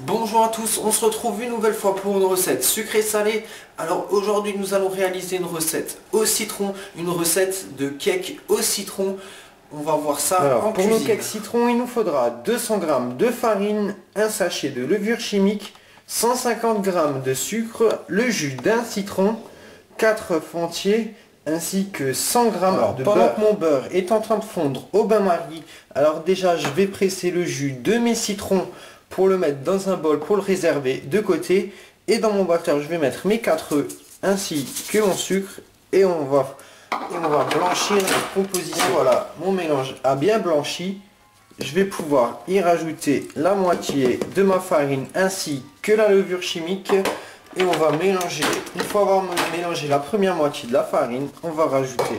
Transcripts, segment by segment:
Bonjour à tous, on se retrouve une nouvelle fois pour une recette sucrée-salée. Alors aujourd'hui nous allons réaliser une recette au citron, une recette de cake au citron. On va voir ça Alors, en pour cuisine. nos cakes citron, il nous faudra 200 g de farine, un sachet de levure chimique, 150 g de sucre, le jus d'un citron, 4 œufs entiers, ainsi que 100 g de pendant beurre. Que mon beurre est en train de fondre au bain-marie, alors déjà je vais presser le jus de mes citrons pour le mettre dans un bol pour le réserver de côté. Et dans mon batteur, je vais mettre mes 4 œufs ainsi que mon sucre et on va blanchir notre composition. Voilà, mon mélange a bien blanchi. Je vais pouvoir y rajouter la moitié de ma farine ainsi que la levure chimique. Et on va mélanger. Une fois avoir mélangé la première moitié de la farine, on va rajouter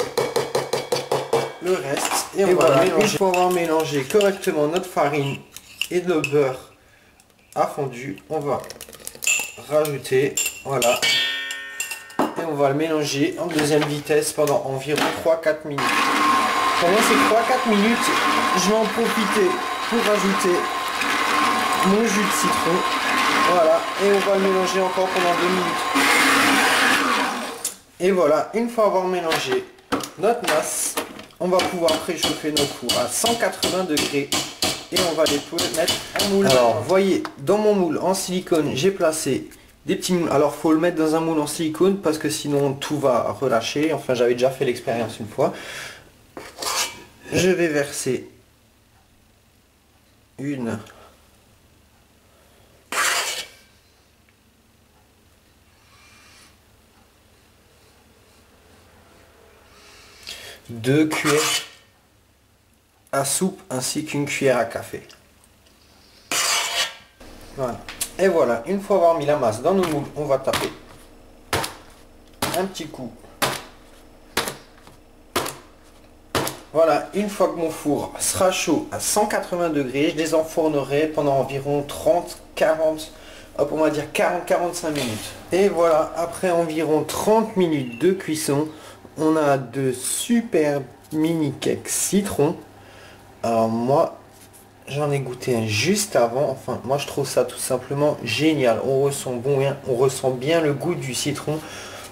le reste. Et on va mélanger. Une fois avoir mélangé correctement notre farine et le beurre a fondu, on va rajouter, voilà. Et on va le mélanger en deuxième vitesse pendant environ 3-4 minutes. Pendant ces 3-4 minutes, je vais en profiter pour rajouter mon jus de citron. Voilà, et on va le mélanger encore pendant 2 minutes. Et voilà, une fois avoir mélangé notre masse, on va pouvoir préchauffer notre four à 180 degrés. Et on va les mettre en moule. Alors, voyez, dans mon moule en silicone, j'ai placé des petits moules. Alors, faut le mettre dans un moule en silicone parce que sinon tout va relâcher. Enfin, j'avais déjà fait l'expérience une fois. Je vais verser une, deux cuillères à soupe ainsi qu'une cuillère à café. Voilà. Et voilà, une fois avoir mis la masse dans nos moules, on va taper un petit coup. Voilà, une fois que mon four sera chaud à 180 degrés, je les enfournerai pendant environ 30-40, hop, on va dire 40-45 minutes. Et voilà, après environ 30 minutes de cuisson, on a de super mini cakes citron. Alors moi, j'en ai goûté un juste avant. Enfin, moi je trouve ça tout simplement génial. On ressent bien le goût du citron.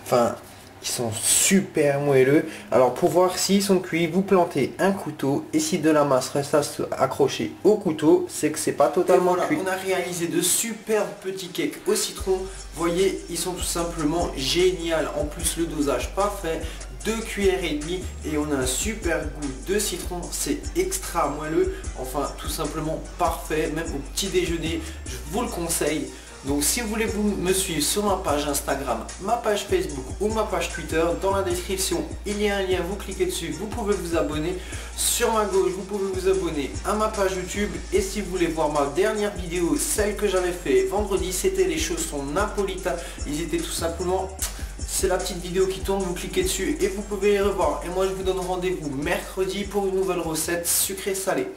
Enfin, ils sont super moelleux. Alors pour voir s'ils sont cuits, vous plantez un couteau. Et si de la masse reste accrochée au couteau, c'est que c'est pas totalement cuit. On a réalisé de superbes petits cakes au citron. Vous voyez, ils sont tout simplement géniaux. En plus, le dosage parfait. 2 cuillères et demie et on a un super goût de citron, c'est extra moelleux, enfin tout simplement parfait, même au petit déjeuner, je vous le conseille. Donc si vous voulez me suivre sur ma page Instagram, ma page Facebook ou ma page Twitter, dans la description il y a un lien, vous cliquez dessus, vous pouvez vous abonner. Sur ma gauche vous pouvez vous abonner à ma page YouTube et si vous voulez voir ma dernière vidéo, celle que j'avais fait vendredi, c'était les chaussons Napolita, ils étaient tout simplement... C'est la petite vidéo qui tourne, vous cliquez dessus et vous pouvez les revoir. Et moi je vous donne rendez-vous mercredi pour une nouvelle recette sucrée salée.